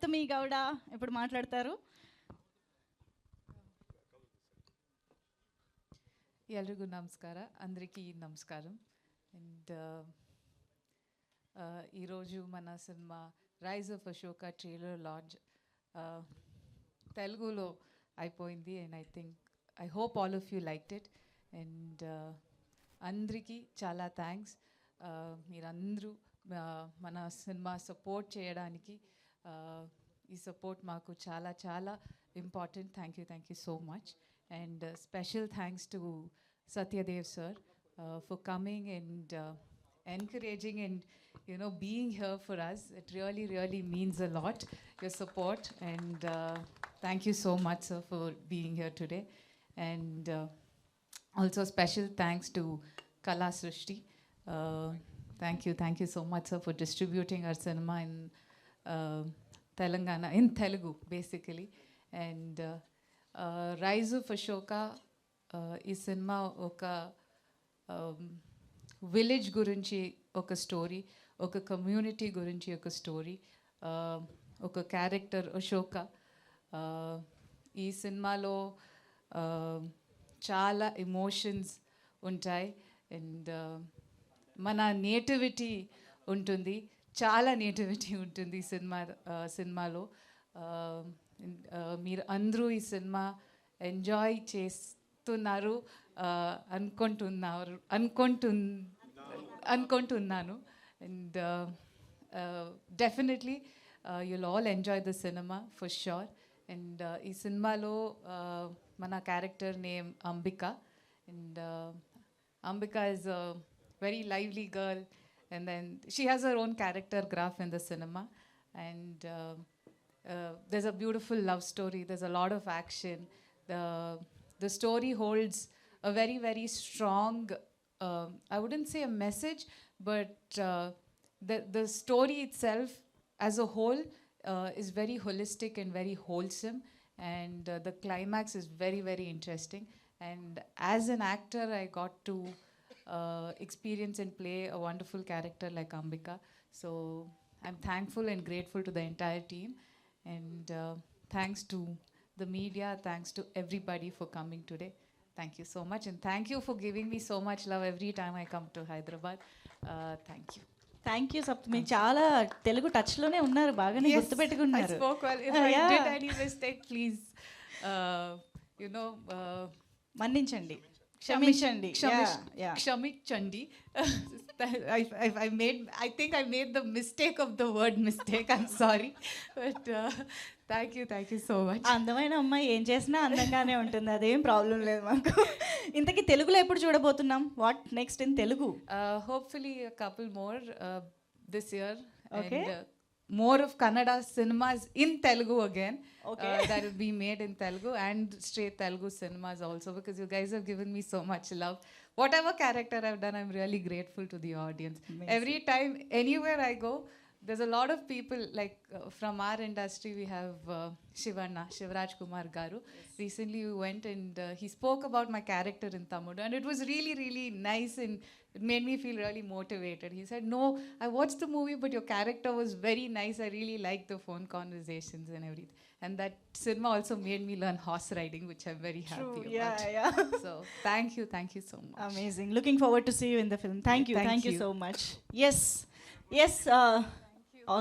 సప్తమి గౌడ ఇప్పుడు మాట్లాడతారు. ಎಲ್ರಿಗೂ ನಮಸ್ಕಾರ, అందరికీ నమస్కారం. అండ్ ఈరోజు మన cinema rise of Ashoka trailer launch తెలుగులో అయిపోయింది. And I hope all of you liked it. And అందరికీ చాలా థ్యాంక్స్. మీరందరూ మన సినిమా సపోర్ట్ చేయడానికి ఈ సపోర్ట్ మాకు చాలా చాలా important. Thank you so much. And special thanks to Satyadev sir for coming and encouraging and being here for us. It really means a lot, your support, and thank you so much sir for being here today. And also special thanks to Kala Srishti. Thank you so much sir for distributing our cinema in Telangana, in Telugu basically. And rise of Ashoka ఈ cinema ఒక village గురించి ఒక story, ఒక community గురించి ఒక story, ఒక character Ashoka. ఈ సినిమాలో చాలా ఎమోషన్స్ ఉంటాయి. అండ్ మన నేటివిటీ ఉంటుంది, చాలా నేటివిటీ ఉంటుంది సినిమాలో. మీరు అందరూ ఈ సినిమా ఎంజాయ్ చేస్తున్నారు అనుకుంటున్నాను. And definitely you'll all enjoy the cinema for sure. And ఈ సినిమాలో మన character name Ambika. And Ambika is a very lively girl, and then she has her own character graph in the cinema. And there's a beautiful love story. There's a lot of action. The story holds a very strong, I wouldn't say a message, but the story itself as a whole is very holistic and very wholesome. And the climax is very interesting. And as an actor, I got to experience and play a wonderful character like Ambika. So I'm thankful and grateful to the entire team. And thanks to the media, thanks to everybody for coming today. Thank you so much, and thank you for giving me so much love every time I come to Hyderabad. Thank you సప్తమి. చాలా తెలుగు టచ్లోనే ఉన్నారు, బాగానే గుర్తుపెట్టుకున్నారు. I spoke well. If I did any mistake, please మన్నించండి, క్షమించండి. క్షమించండి. I think I made the mistake of the word mistake. I'm sorry. But thank you so much. అందమైన అమ్మాయి ఏం చేసినా అందంగానే ఉంటుంది, అదేం ప్రాబ్లం లేదు మాకు. ఇంతకీ తెలుగులో ఎప్పుడు చూడబోతున్నాం? What next in Telugu? Hopefully a couple more this year. Okay. And more of Kannada cinemas in Telugu again. Okay. That will be made in Telugu, and straight Telugu cinemas also, because you guys have given me so much love. Whatever character I've done, I'm really grateful to the audience. Amazing. Every time, anywhere I go, there's a lot of people, like from our industry, we have Shivraj Kumar Garu. Yes. Recently we went and he spoke about my character in Tamil, and it was really nice, and it made me feel really motivated. He said, "No, I watched the movie, but your character was very nice. I really liked the phone conversations and everything." And that cinema also made me learn horse riding, which I'm very happy about. Yeah. So thank you so much. Amazing. Looking forward to see you in the film. Thank you so much. Yes.